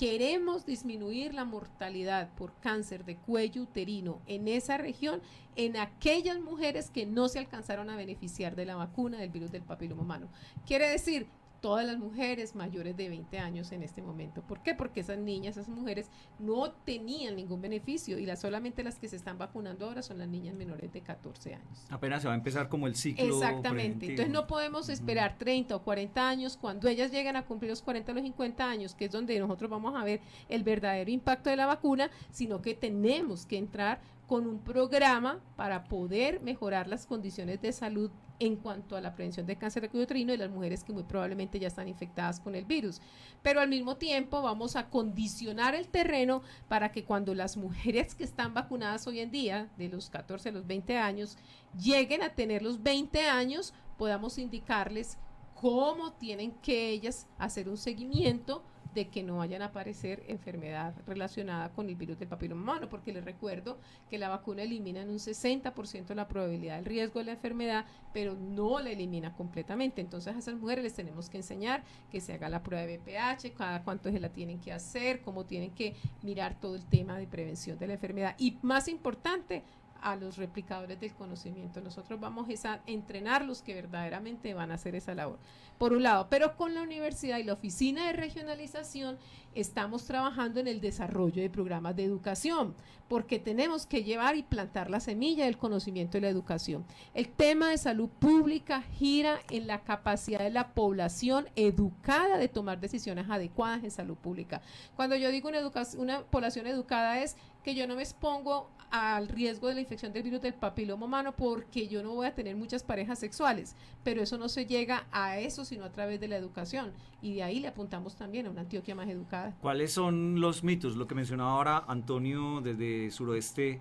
queremos disminuir la mortalidad por cáncer de cuello uterino en esa región, en aquellas mujeres que no se alcanzaron a beneficiar de la vacuna del virus del papiloma humano. Quiere decir, todas las mujeres mayores de 20 años en este momento. ¿Por qué? Porque esas niñas, esas mujeres no tenían ningún beneficio y solamente las que se están vacunando ahora son las niñas menores de 14 años. Apenas se va a empezar como el ciclo. Exactamente. Preventivo. Entonces no podemos esperar 30 o 40 años cuando ellas lleguen a cumplir los 40 o los 50 años, que es donde nosotros vamos a ver el verdadero impacto de la vacuna, sino que tenemos que entrar con un programa para poder mejorar las condiciones de salud en cuanto a la prevención de cáncer de cuello uterino de las mujeres que muy probablemente ya están infectadas con el virus. Pero al mismo tiempo vamos a condicionar el terreno para que cuando las mujeres que están vacunadas hoy en día, de los 14 a los 20 años, lleguen a tener los 20 años, podamos indicarles cómo tienen que ellas hacer un seguimiento de que no vayan a aparecer enfermedad relacionada con el virus del papiloma humano, porque les recuerdo que la vacuna elimina en un 60% la probabilidad del riesgo de la enfermedad, pero no la elimina completamente. Entonces a esas mujeres les tenemos que enseñar que se haga la prueba de BPH, cada cuánto se la tienen que hacer, cómo tienen que mirar todo el tema de prevención de la enfermedad y, más importante, a los replicadores del conocimiento. Nosotros vamos a entrenar los que verdaderamente van a hacer esa labor, por un lado, pero con la universidad y la oficina de regionalización estamos trabajando en el desarrollo de programas de educación, porque tenemos que llevar y plantar la semilla del conocimiento y la educación. El tema de salud pública gira en la capacidad de la población educada de tomar decisiones adecuadas en salud pública. Cuando yo digo una población educada es que yo no me expongo al riesgo de la infección del virus del papiloma humano porque yo no voy a tener muchas parejas sexuales, pero eso no se llega a eso sino a través de la educación, y de ahí le apuntamos también a una Antioquia más educada. ¿Cuáles son los mitos, lo que mencionaba ahora Antonio desde Suroeste,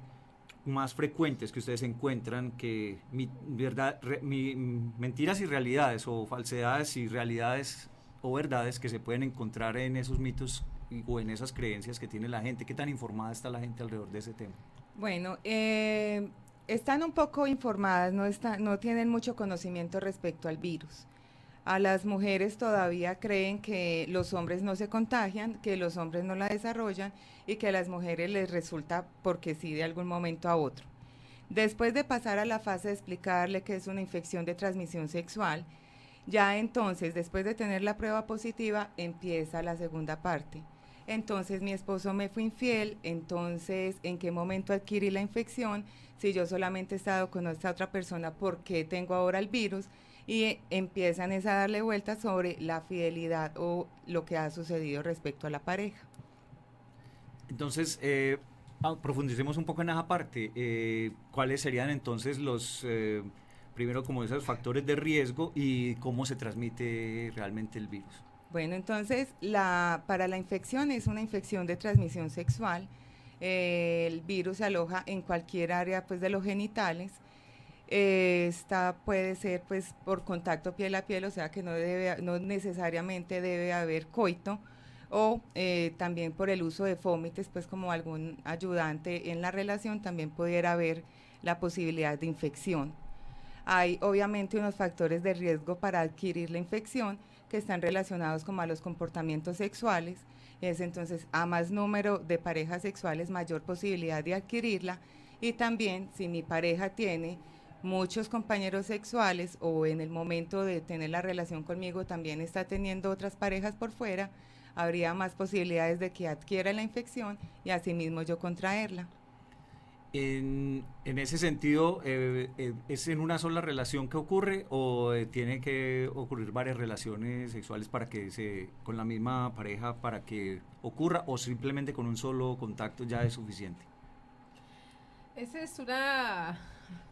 más frecuentes que ustedes encuentran, que mentiras y realidades, o falsedades y realidades o verdades que se pueden encontrar en esos mitos o en esas creencias que tiene la gente? ¿Qué tan informada está la gente alrededor de ese tema? Bueno, están un poco informadas, no tienen mucho conocimiento respecto al virus. A las mujeres todavía creen que los hombres no se contagian, que los hombres no la desarrollan y que a las mujeres les resulta porque sí de algún momento a otro. Después de pasar a la fase de explicarle que es una infección de transmisión sexual, ya entonces, después de tener la prueba positiva, empieza la segunda parte. Entonces mi esposo me fue infiel, entonces ¿en qué momento adquirí la infección? Si yo solamente he estado con esta otra persona, ¿por qué tengo ahora el virus? Y empiezan a darle vueltas sobre la fidelidad o lo que ha sucedido respecto a la pareja. Entonces, profundicemos un poco en esa parte. ¿Cuáles serían entonces los, primero como esos factores de riesgo y cómo se transmite realmente el virus? Bueno, entonces para la infección es una infección de transmisión sexual. El virus se aloja en cualquier área pues, de los genitales. Esta puede ser pues por contacto piel a piel, o sea que no necesariamente debe haber coito, o también por el uso de fómites, pues como algún ayudante en la relación también pudiera haber la posibilidad de infección. Hay obviamente unos factores de riesgo para adquirir la infección que están relacionados como a los comportamientos sexuales, es entonces a más número de parejas sexuales mayor posibilidad de adquirirla, y también si mi pareja tiene muchos compañeros sexuales o en el momento de tener la relación conmigo también está teniendo otras parejas por fuera, habría más posibilidades de que adquiera la infección y asimismo yo contraerla. En ese sentido, ¿es en una sola relación que ocurre o tiene que ocurrir varias relaciones sexuales para que con la misma pareja para que ocurra, o simplemente con un solo contacto ya es suficiente? Esa es una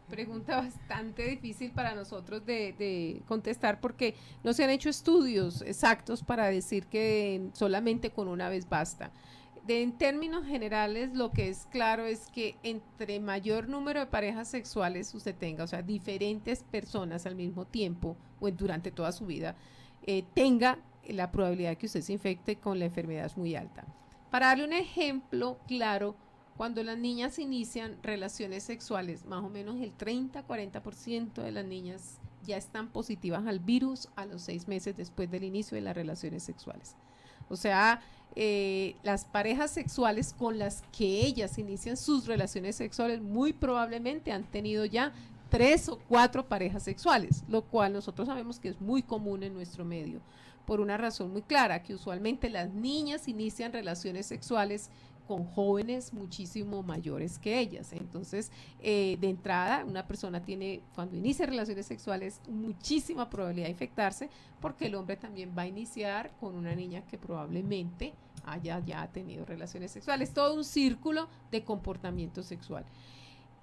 pregunta bastante difícil para nosotros de contestar, porque no se han hecho estudios exactos para decir que solamente con una vez basta. En términos generales, lo que es claro es que entre mayor número de parejas sexuales usted tenga, o sea, diferentes personas al mismo tiempo o durante toda su vida, tenga la probabilidad de que usted se infecte con la enfermedad es muy alta. Para darle un ejemplo claro, cuando las niñas inician relaciones sexuales, más o menos el 30-40% de las niñas ya están positivas al virus a los 6 meses después del inicio de las relaciones sexuales. O sea, las parejas sexuales con las que ellas inician sus relaciones sexuales muy probablemente han tenido ya 3 o 4 parejas sexuales, lo cual nosotros sabemos que es muy común en nuestro medio, por una razón muy clara, que usualmente las niñas inician relaciones sexuales con jóvenes muchísimo mayores que ellas. Entonces, de entrada, una persona tiene, cuando inicia relaciones sexuales, muchísima probabilidad de infectarse, porque el hombre también va a iniciar con una niña que probablemente haya ya tenido relaciones sexuales. Todo un círculo de comportamiento sexual.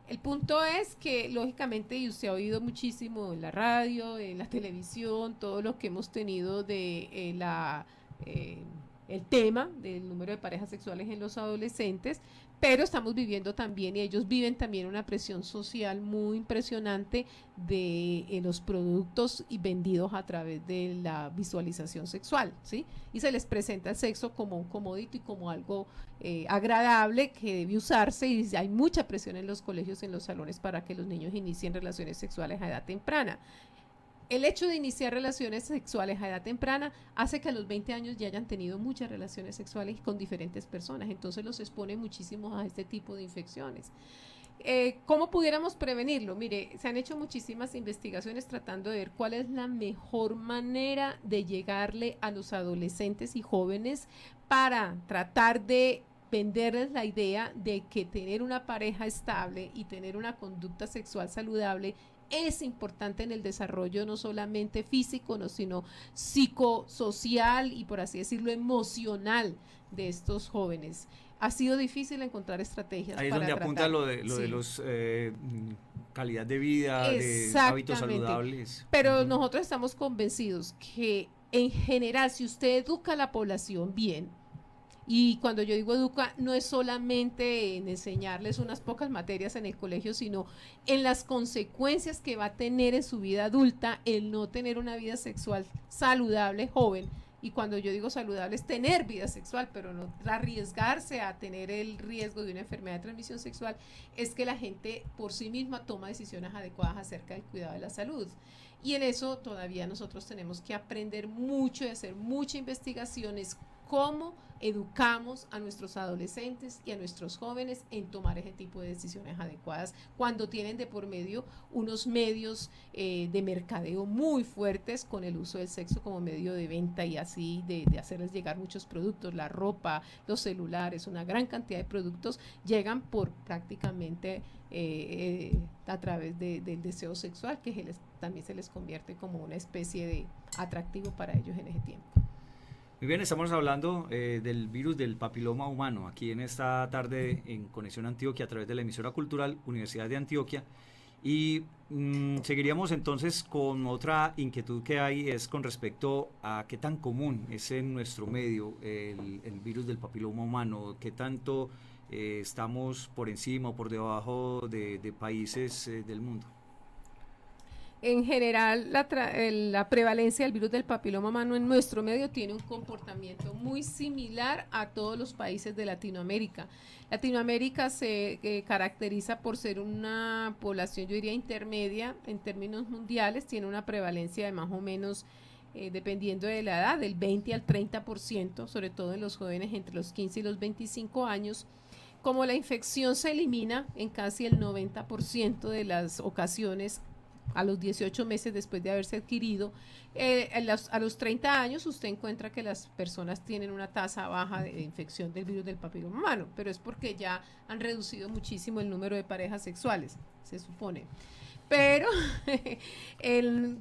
El punto es que, lógicamente, y usted ha oído muchísimo en la radio, en la televisión, todo lo que hemos tenido de el tema del número de parejas sexuales en los adolescentes, pero estamos viviendo también, y ellos viven también una presión social muy impresionante de los productos y vendidos a través de la visualización sexual, ¿sí? Y se les presenta el sexo como un commodity y como algo agradable que debe usarse, y hay mucha presión en los colegios, en los salones, para que los niños inicien relaciones sexuales a edad temprana. El hecho de iniciar relaciones sexuales a edad temprana hace que a los 20 años ya hayan tenido muchas relaciones sexuales con diferentes personas, entonces los expone muchísimo a este tipo de infecciones. ¿Cómo pudiéramos prevenirlo? Mire, se han hecho muchísimas investigaciones tratando de ver cuál es la mejor manera de llegarle a los adolescentes y jóvenes para tratar de venderles la idea de que tener una pareja estable y tener una conducta sexual saludable es importante en el desarrollo no solamente físico, no, sino psicosocial y, por así decirlo, emocional de estos jóvenes. Ha sido difícil encontrar estrategias. Ahí es donde apunta lo de los calidad de vida, de hábitos saludables. Pero nosotros estamos convencidos que en general, si usted educa a la población bien, y cuando yo digo educa, no es solamente en enseñarles unas pocas materias en el colegio, sino en las consecuencias que va a tener en su vida adulta el no tener una vida sexual saludable, joven. Y cuando yo digo saludable es tener vida sexual, pero no arriesgarse a tener el riesgo de una enfermedad de transmisión sexual, es que la gente por sí misma toma decisiones adecuadas acerca del cuidado de la salud. Y en eso todavía nosotros tenemos que aprender mucho y hacer mucha investigación, es cómo educamos a nuestros adolescentes y a nuestros jóvenes en tomar ese tipo de decisiones adecuadas cuando tienen de por medio unos medios de mercadeo muy fuertes con el uso del sexo como medio de venta y así de hacerles llegar muchos productos, la ropa, los celulares, una gran cantidad de productos llegan por prácticamente a través del deseo sexual, que también se les convierte como una especie de atractivo para ellos en ese tiempo. Muy bien, estamos hablando del virus del papiloma humano aquí en esta tarde en Conexión Antioquia a través de la emisora cultural Universidad de Antioquia, y seguiríamos entonces con otra inquietud que hay, es con respecto a qué tan común es en nuestro medio el virus del papiloma humano, qué tanto estamos por encima o por debajo de países del mundo. En general, la prevalencia del virus del papiloma humano en nuestro medio tiene un comportamiento muy similar a todos los países de Latinoamérica. Latinoamérica se caracteriza por ser una población, yo diría, intermedia en términos mundiales, tiene una prevalencia de más o menos, dependiendo de la edad, del 20 al 30%, sobre todo en los jóvenes entre los 15 y los 25 años. Como la infección se elimina en casi el 90% de las ocasiones a los 18 meses después de haberse adquirido, a los 30 años usted encuentra que las personas tienen una tasa baja de infección del virus del papiloma humano, pero es porque ya han reducido muchísimo el número de parejas sexuales, se supone. Pero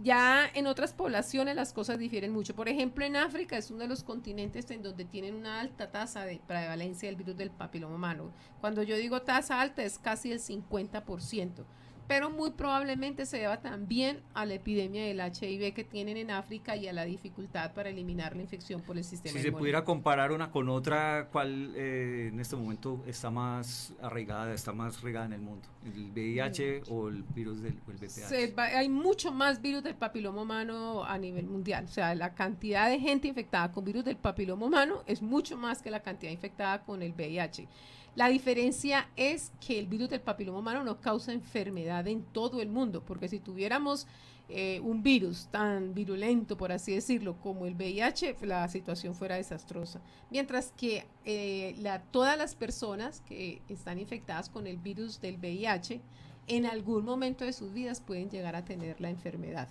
ya en otras poblaciones las cosas difieren mucho. Por ejemplo, en África es uno de los continentes en donde tienen una alta tasa de prevalencia del virus del papiloma humano. Cuando yo digo tasa alta es casi el 50%. Pero muy probablemente se deba también a la epidemia del HIV que tienen en África y a la dificultad para eliminar la infección por el sistema inmune. Si se pudiera comparar una con otra, ¿cuál en este momento está más arraigada, está más regada en el mundo? ¿El VIH o el virus del VPH? Hay mucho más virus del papiloma humano a nivel mundial. O sea, la cantidad de gente infectada con virus del papiloma humano es mucho más que la cantidad infectada con el VIH. La diferencia es que el virus del papiloma humano no causa enfermedad enfermedad en todo el mundo, porque si tuviéramos un virus tan virulento, por así decirlo, como el VIH, la situación fuera desastrosa. Mientras que todas las personas que están infectadas con el virus del VIH, en algún momento de sus vidas pueden llegar a tener la enfermedad,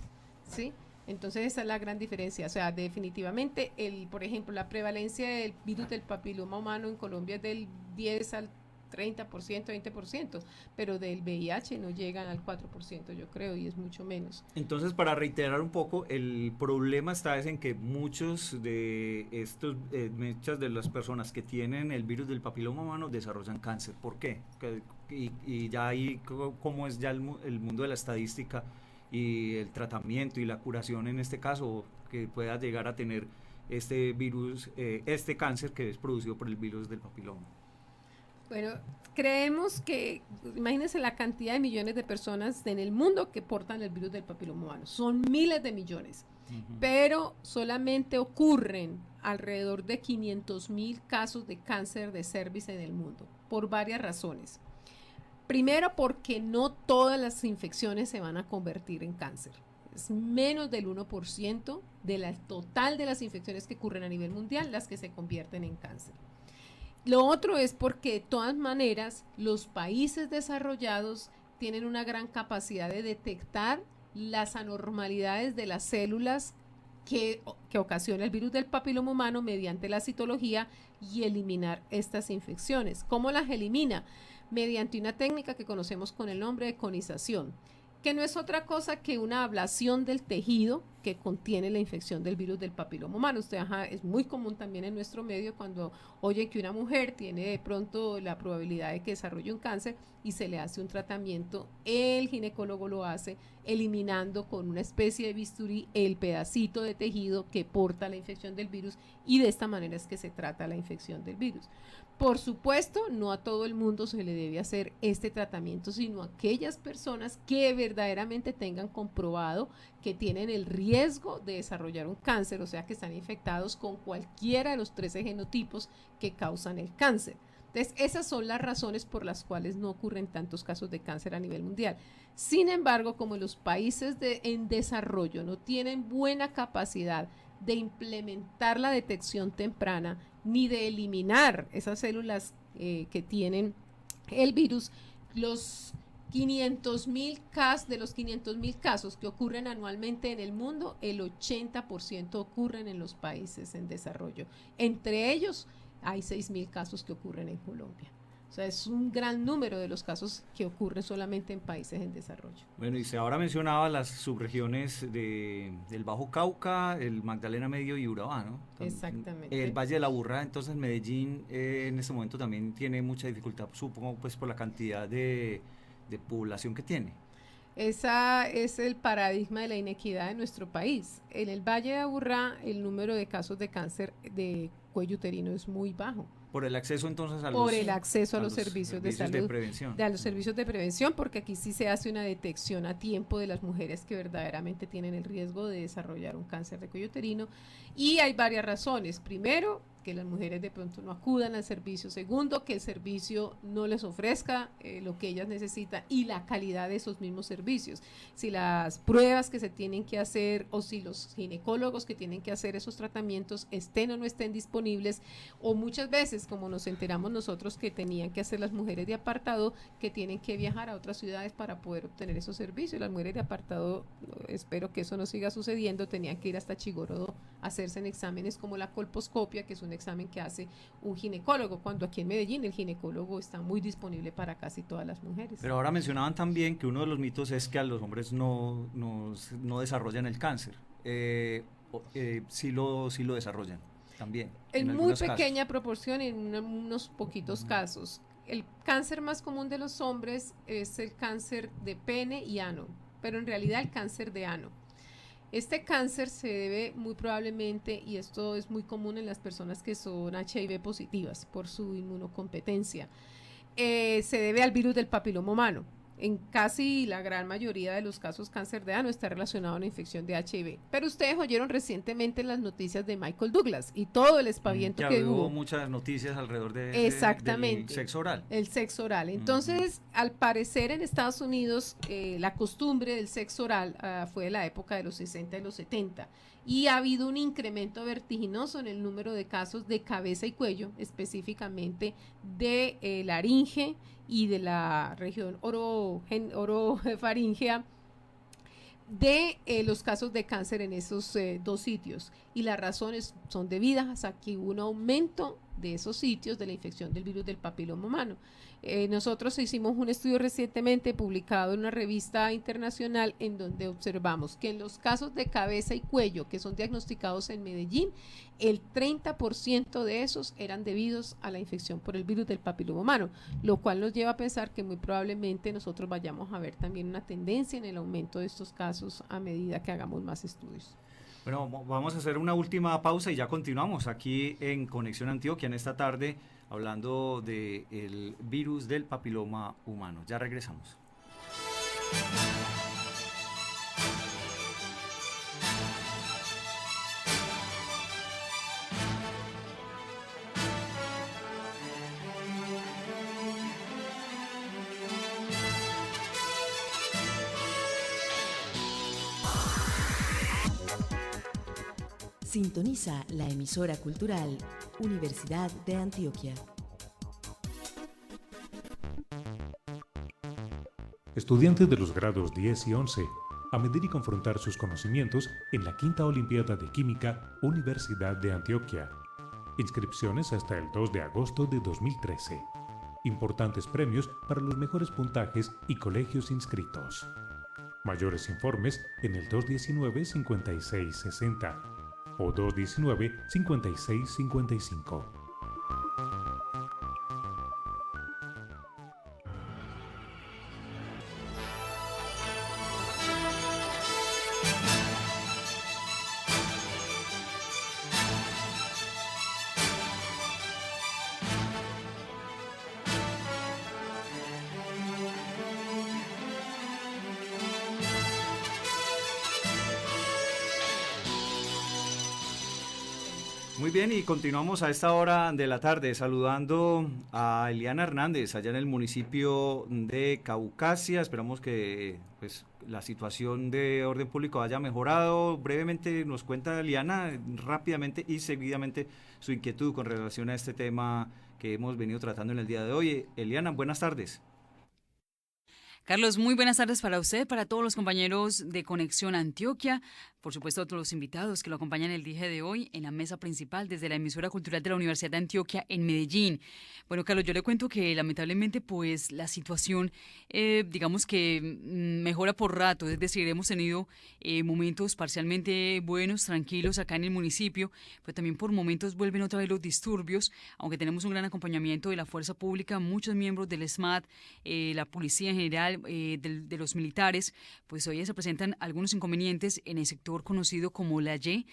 ¿sí? Entonces esa es la gran diferencia. O sea, definitivamente, por ejemplo, la prevalencia del virus del papiloma humano en Colombia es del 10 al 30%, 20%, pero del VIH no llegan al 4%, yo creo, y es mucho menos. Entonces, para reiterar un poco, el problema está es en que muchos de muchas de las personas que tienen el virus del papiloma humano desarrollan cáncer. ¿Por qué? Y ya ahí, ¿cómo es ya el mundo de la estadística y el tratamiento y la curación en este caso, que pueda llegar a tener este virus, este cáncer que es producido por el virus del papiloma? Bueno, creemos que, imagínense la cantidad de millones de personas en el mundo que portan el virus del papiloma humano. Son miles de millones, pero solamente ocurren alrededor de 500,000 casos de cáncer de cervix en el mundo, por varias razones. Primero, porque no todas las infecciones se van a convertir en cáncer. Es menos del 1% del total de las infecciones que ocurren a nivel mundial las que se convierten en cáncer. Lo otro es porque de todas maneras los países desarrollados tienen una gran capacidad de detectar las anormalidades de las células que ocasiona el virus del papiloma humano mediante la citología y eliminar estas infecciones. ¿Cómo las elimina? Mediante una técnica que conocemos con el nombre de conización, que no es otra cosa que una ablación del tejido que contiene la infección del virus del papiloma humano. Es muy común también en nuestro medio cuando oye que una mujer tiene de pronto la probabilidad de que desarrolle un cáncer y se le hace un tratamiento, el ginecólogo lo hace eliminando con una especie de bisturí el pedacito de tejido que porta la infección del virus, y de esta manera es que se trata la infección del virus. Por supuesto, no a todo el mundo se le debe hacer este tratamiento, sino a aquellas personas que verdaderamente tengan comprobado que tienen el riesgo de desarrollar un cáncer, o sea, que están infectados con cualquiera de los 13 genotipos que causan el cáncer. Entonces, esas son las razones por las cuales no ocurren tantos casos de cáncer a nivel mundial. Sin embargo, como los países en desarrollo no tienen buena capacidad de implementar la detección temprana ni de eliminar esas células que tienen el virus, los 500,000 casos, de los 500,000 casos que ocurren anualmente en el mundo, el 80% ocurren en los países en desarrollo. Entre ellos hay 6,000 casos que ocurren en Colombia. O sea, es un gran número de los casos que ocurren solamente en países en desarrollo. Bueno, y se ahora mencionaba las subregiones del Bajo Cauca, el Magdalena Medio y Urabá, ¿no? Exactamente. El Valle de la Aburrá, entonces Medellín en este momento también tiene mucha dificultad, supongo, pues por la cantidad de población que tiene. Esa es el paradigma de la inequidad de nuestro país. En el Valle de Aburrá el número de casos de cáncer de cuello uterino es muy bajo. Por el acceso entonces a los servicios de salud, de prevención. A los servicios de prevención, porque aquí sí se hace una detección a tiempo de las mujeres que verdaderamente tienen el riesgo de desarrollar un cáncer de cuello uterino, y hay varias razones. Primero, que las mujeres de pronto no acudan al servicio. Segundo, que el servicio no les ofrezca lo que ellas necesitan y la calidad de esos mismos servicios. Si las pruebas que se tienen que hacer o si los ginecólogos que tienen que hacer esos tratamientos estén o no estén disponibles, o muchas veces, como nos enteramos nosotros, que tenían que hacer las mujeres de apartado, que tienen que viajar a otras ciudades para poder obtener esos servicios. Las mujeres de apartado, espero que eso no siga sucediendo, tenían que ir hasta Chigorodó a hacerse en exámenes como la colposcopia, que es un examen que hace un ginecólogo, cuando aquí en Medellín el ginecólogo está muy disponible para casi todas las mujeres. Pero ahora mencionaban también que uno de los mitos es que a los hombres no desarrollan el cáncer. Sí lo desarrollan también. En muy pequeña proporción, en unos poquitos casos. El cáncer más común de los hombres es el cáncer de pene y ano, pero en realidad el cáncer de ano. Este cáncer se debe muy probablemente, y esto es muy común en las personas que son HIV positivas por su inmunocompetencia, se debe al virus del papiloma humano. en casi la gran mayoría de los casos cáncer de ano está relacionado a una infección de HIV. Pero ustedes oyeron recientemente las noticias de Michael Douglas y todo el espaviento Ya que hubo hubo. muchas noticias alrededor del Exactamente, sexo oral. el sexo oral. Entonces, al parecer en Estados Unidos la costumbre del sexo oral fue de la época de los 60 y los 70 y ha habido un incremento vertiginoso en el número de casos de cabeza y cuello, específicamente de laringe y de la región orofaringea, de los casos de cáncer en esos dos sitios, y las razones son debidas a que hubo un aumento de esos sitios de la infección del virus del papiloma humano. Nosotros hicimos un estudio recientemente publicado en una revista internacional en donde observamos que en los casos de cabeza y cuello que son diagnosticados en Medellín, el 30% de esos eran debidos a la infección por el virus del papiloma humano, lo cual nos lleva a pensar que muy probablemente nosotros vayamos a ver también una tendencia en el aumento de estos casos a medida que hagamos más estudios. Bueno, vamos a hacer una última pausa y ya continuamos aquí en Conexión Antioquia en esta tarde hablando del virus del papiloma humano. Ya regresamos. Sintoniza la emisora cultural Universidad de Antioquia. Estudiantes de los grados 10 y 11, a medir y confrontar sus conocimientos en la Quinta Olimpiada de Química Universidad de Antioquia. Inscripciones hasta el 2 de agosto de 2013. Importantes premios para los mejores puntajes y colegios inscritos. Mayores informes en el 219-5660 o 219-5655. Muy bien, y continuamos a esta hora de la tarde saludando a Eliana Hernández allá en el municipio de Caucasia. Esperamos que pues la situación de orden público haya mejorado. Brevemente nos cuenta Eliana rápidamente y seguidamente su inquietud con relación a este tema que hemos venido tratando en el día de hoy. Eliana, buenas tardes. Carlos, muy buenas tardes para usted, para todos los compañeros de Conexión Antioquia, por supuesto a todos los invitados que lo acompañan el día de hoy en la mesa principal desde la emisora cultural de la Universidad de Antioquia en Medellín. Bueno, Carlos, yo le cuento que lamentablemente pues la situación digamos que mejora por rato, es decir, hemos tenido momentos parcialmente buenos, tranquilos acá en el municipio, pero también por momentos vuelven otra vez los disturbios, aunque tenemos un gran acompañamiento de la fuerza pública, muchos miembros del SMAT, la policía en general, de los militares, pues hoy se presentan algunos inconvenientes en el sector conocido como La Y,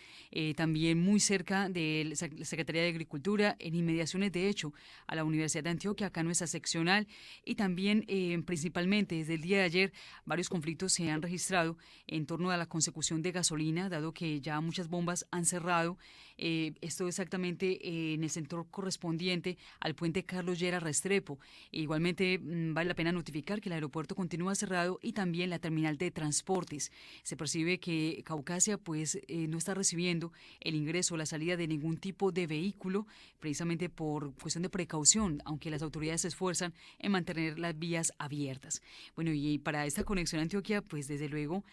también muy cerca de la Secretaría de Agricultura, en inmediaciones de hecho a la Universidad de Antioquia, acá nuestra seccional, y también principalmente desde el día de ayer varios conflictos se han registrado en torno a la consecución de gasolina, dado que ya muchas bombas han cerrado, esto exactamente en el sector correspondiente al puente Carlos Llera Restrepo. Igualmente vale la pena notificar que el aeropuerto continúa cerrado y también la terminal de transportes. Se percibe que Caucasia pues no está recibiendo el ingreso o la salida de ningún tipo de vehículo, precisamente por cuestión de precaución, aunque las autoridades se esfuerzan en mantener las vías abiertas. Bueno, y para esta conexión Antioquia, pues desde luego,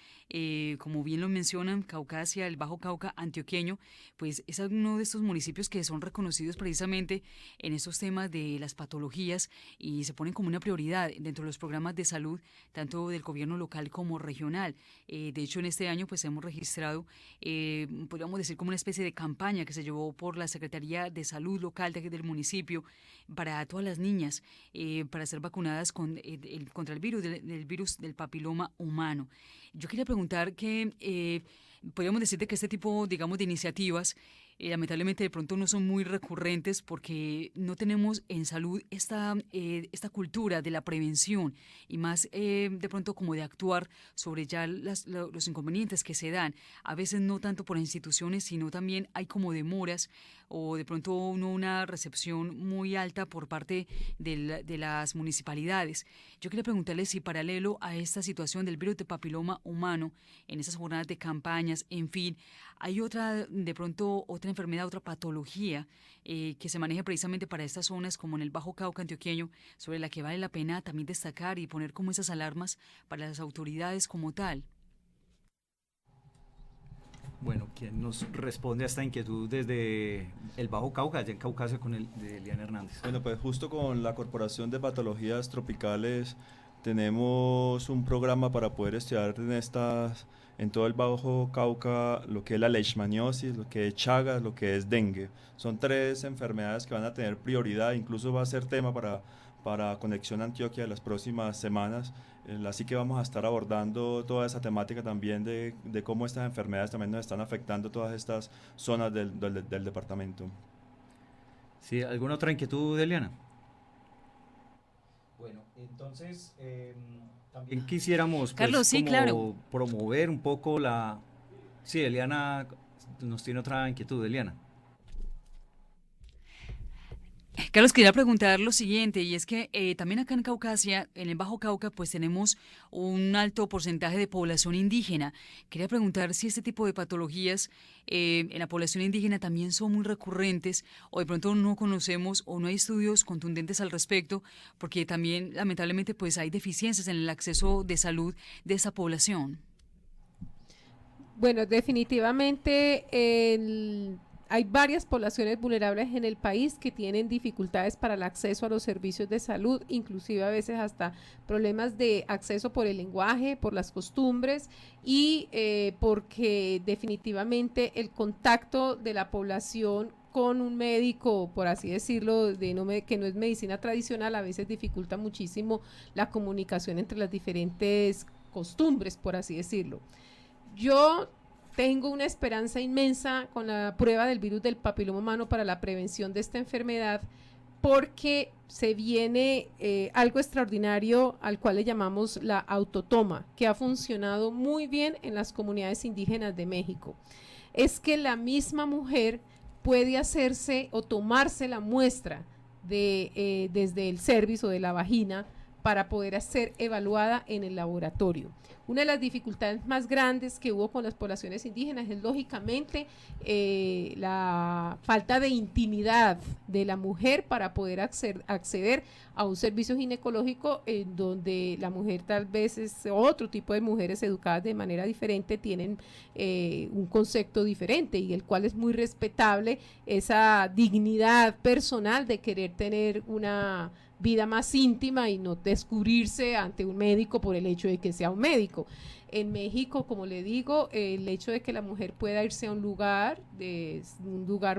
como bien lo mencionan, Caucasia, el Bajo Cauca antioqueño, pues es uno de estos municipios que son reconocidos precisamente en estos temas de las patologías y se ponen como una prioridad dentro de los programas de salud, tanto del gobierno local como regional. De hecho, en este año pues hemos registrado, podríamos decir, como una especie de campaña que se llevó por la Secretaría de Salud local del municipio para todas las niñas, para ser vacunadas contra el virus del papiloma humano. Yo quería preguntar que podríamos decir de que este tipo, digamos, de iniciativas lamentablemente de pronto no son muy recurrentes porque no tenemos en salud esta cultura de la prevención y más de pronto como de actuar sobre ya los inconvenientes que se dan, a veces no tanto por instituciones, sino también hay como demoras o de pronto no una recepción muy alta por parte de las municipalidades. Yo quería preguntarle si paralelo a esta situación del virus de papiloma humano, en esas jornadas de campañas, en fin, hay de pronto otra enfermedad, otra patología que se maneja precisamente para estas zonas como en el Bajo Cauca antioqueño, sobre la que vale la pena también destacar y poner como esas alarmas para las autoridades como tal. Bueno, ¿quién nos responde a esta inquietud desde el Bajo Cauca, allá en Caucasia, con el de Eliana Hernández? Bueno, pues justo con la Corporación de Patologías Tropicales tenemos un programa para poder estudiar en todo el Bajo Cauca, lo que es la leishmaniosis, lo que es Chagas, lo que es dengue. Son 3 enfermedades que van a tener prioridad, incluso va a ser tema para Conexión Antioquia de las próximas semanas. Así que vamos a estar abordando toda esa temática también de cómo estas enfermedades también nos están afectando todas estas zonas del departamento. Sí, ¿alguna otra inquietud, Eliana? Bueno, entonces también quisiéramos pues, Carlos, sí, como claro. promover un poco la... Sí, Eliana nos tiene otra inquietud, Eliana. Carlos, quería preguntar lo siguiente, y es que también acá en Caucasia, en el Bajo Cauca, pues tenemos un alto porcentaje de población indígena. Quería preguntar si este tipo de patologías en la población indígena también son muy recurrentes, o de pronto no conocemos o no hay estudios contundentes al respecto, porque también lamentablemente pues hay deficiencias en el acceso de salud de esa población. Bueno, definitivamente hay varias poblaciones vulnerables en el país que tienen dificultades para el acceso a los servicios de salud, inclusive a veces hasta problemas de acceso por el lenguaje, por las costumbres y porque definitivamente el contacto de la población con un médico, por así decirlo, que no es medicina tradicional, a veces dificulta muchísimo la comunicación entre las diferentes costumbres, por así decirlo. Yo tengo una esperanza inmensa con la prueba del virus del papiloma humano para la prevención de esta enfermedad porque se viene algo extraordinario al cual le llamamos la autotoma, que ha funcionado muy bien en las comunidades indígenas de México. Es que la misma mujer puede hacerse o tomarse la muestra desde el cervix o de la vagina para poder ser evaluada en el laboratorio. Una de las dificultades más grandes que hubo con las poblaciones indígenas es lógicamente la falta de intimidad de la mujer para poder acceder a un servicio ginecológico en donde la mujer tal vez es otro tipo de mujeres educadas de manera diferente, tienen un concepto diferente y el cual es muy respetable esa dignidad personal de querer tener una vida más íntima y no descubrirse ante un médico por el hecho de que sea un médico. En México, como le digo, el hecho de que la mujer pueda irse a un lugar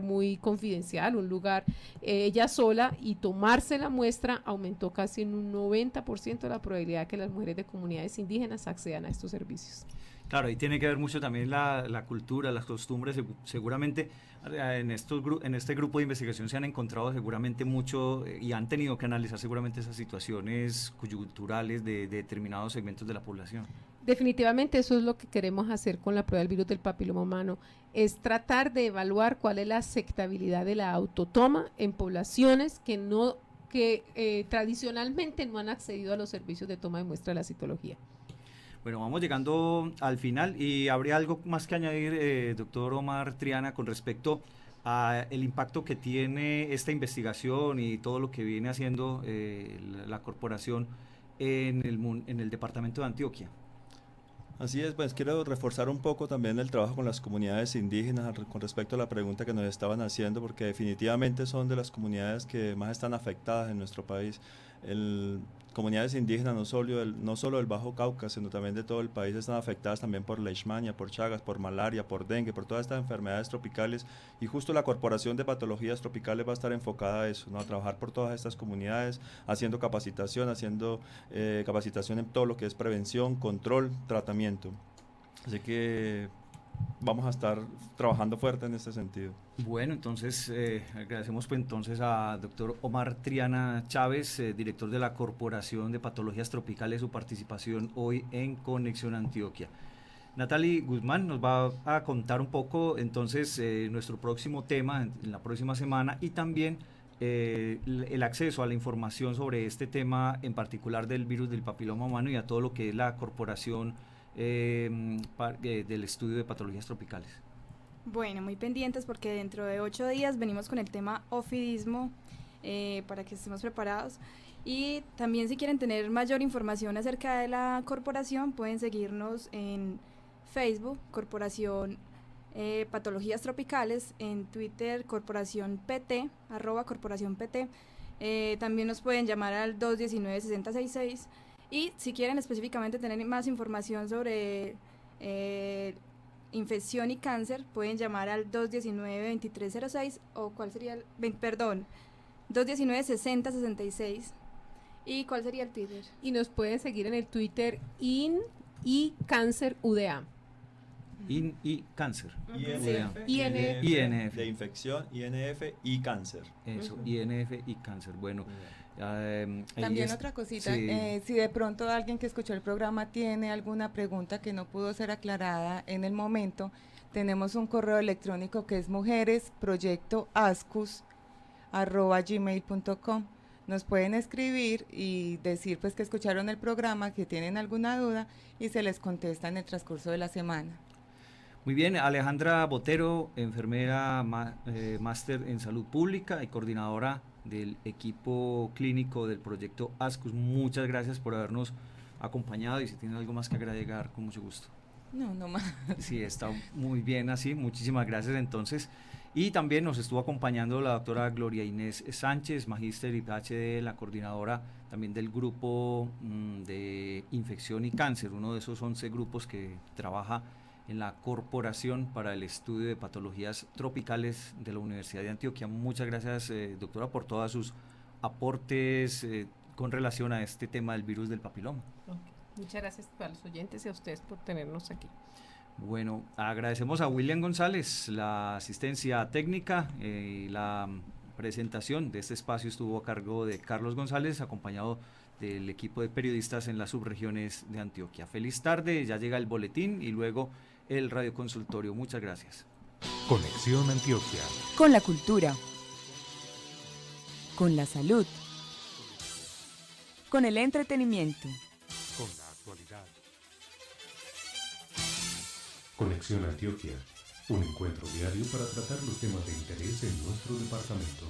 muy confidencial, un lugar ella sola y tomarse la muestra aumentó casi en un 90% la probabilidad de que las mujeres de comunidades indígenas accedan a estos servicios. Claro, ahí tiene que ver mucho también la cultura, las costumbres. Seguramente en este grupo de investigación se han encontrado seguramente mucho y han tenido que analizar seguramente esas situaciones coyunturales de determinados segmentos de la población. Definitivamente eso es lo que queremos hacer con la prueba del virus del papiloma humano, es tratar de evaluar cuál es la aceptabilidad de la autotoma en poblaciones que tradicionalmente no han accedido a los servicios de toma de muestra de la citología. Bueno, vamos llegando al final y habría algo más que añadir, doctor Omar Triana, con respecto a el impacto que tiene esta investigación y todo lo que viene haciendo la corporación en el departamento de Antioquia. Así es, pues quiero reforzar un poco también el trabajo con las comunidades indígenas con respecto a la pregunta que nos estaban haciendo, porque definitivamente son de las comunidades que más están afectadas en nuestro país. Comunidades indígenas no solo del Bajo Cauca, sino también de todo el país están afectadas también por leishmania, por chagas, por malaria, por dengue, por todas estas enfermedades tropicales, y justo la Corporación de Patologías Tropicales va a estar enfocada a eso, ¿no? A trabajar por todas estas comunidades, haciendo capacitación en todo lo que es prevención, control, tratamiento. Así que vamos a estar trabajando fuerte en este sentido. Bueno, entonces agradecemos pues entonces a doctor Omar Triana Chávez, director de la Corporación de Patologías Tropicales, su participación hoy en Conexión Antioquia. Natalie Guzmán nos va a contar un poco entonces nuestro próximo tema en la próxima semana y también el acceso a la información sobre este tema en particular del virus del papiloma humano y a todo lo que es la Corporación del Estudio de Patologías Tropicales. Bueno, muy pendientes porque dentro de 8 días venimos con el tema ofidismo para que estemos preparados. Y también si quieren tener mayor información acerca de la corporación pueden seguirnos en Facebook, Corporación Patologías Tropicales, en Twitter Corporación PT, @Corporación PT. También nos pueden llamar al 219-6066 y si quieren específicamente tener más información sobre infección y cáncer pueden llamar al 219-2306 o cuál sería el, 219-6066. ¿Y cuál sería el Twitter? Y nos pueden seguir en el Twitter y cáncer UDA. Y cáncer. INF de infección, INF y cáncer. Eso, INF y cáncer. Bueno, también otra cosita, sí. Si de pronto alguien que escuchó el programa tiene alguna pregunta que no pudo ser aclarada en el momento, tenemos un correo electrónico que es mujeresproyectoascus@gmail.com. Nos pueden escribir y decir pues que escucharon el programa, que tienen alguna duda y se les contesta en el transcurso de la semana. Muy bien, Alejandra Botero, enfermera máster en salud pública y coordinadora del equipo clínico del proyecto ASCUS. Muchas gracias por habernos acompañado y si tienen algo más que agregar, con mucho gusto. No más. Sí, está muy bien así, muchísimas gracias entonces. Y también nos estuvo acompañando la doctora Gloria Inés Sánchez, magíster y PhD, la coordinadora también del grupo de infección y cáncer, uno de esos 11 grupos que trabaja en la Corporación para el Estudio de Patologías Tropicales de la Universidad de Antioquia. Muchas gracias, doctora, por todos sus aportes con relación a este tema del virus del papiloma. Okay. Muchas gracias a los oyentes y a ustedes por tenernos aquí. Bueno, agradecemos a William González, la asistencia técnica y la presentación de este espacio estuvo a cargo de Carlos González, acompañado del equipo de periodistas en las subregiones de Antioquia. Feliz tarde, ya llega el boletín y luego el radioconsultorio. Muchas gracias. Conexión Antioquia. Con la cultura. Con la salud. Con el entretenimiento. Con la actualidad. Conexión Antioquia. Un encuentro diario para tratar los temas de interés en nuestro departamento.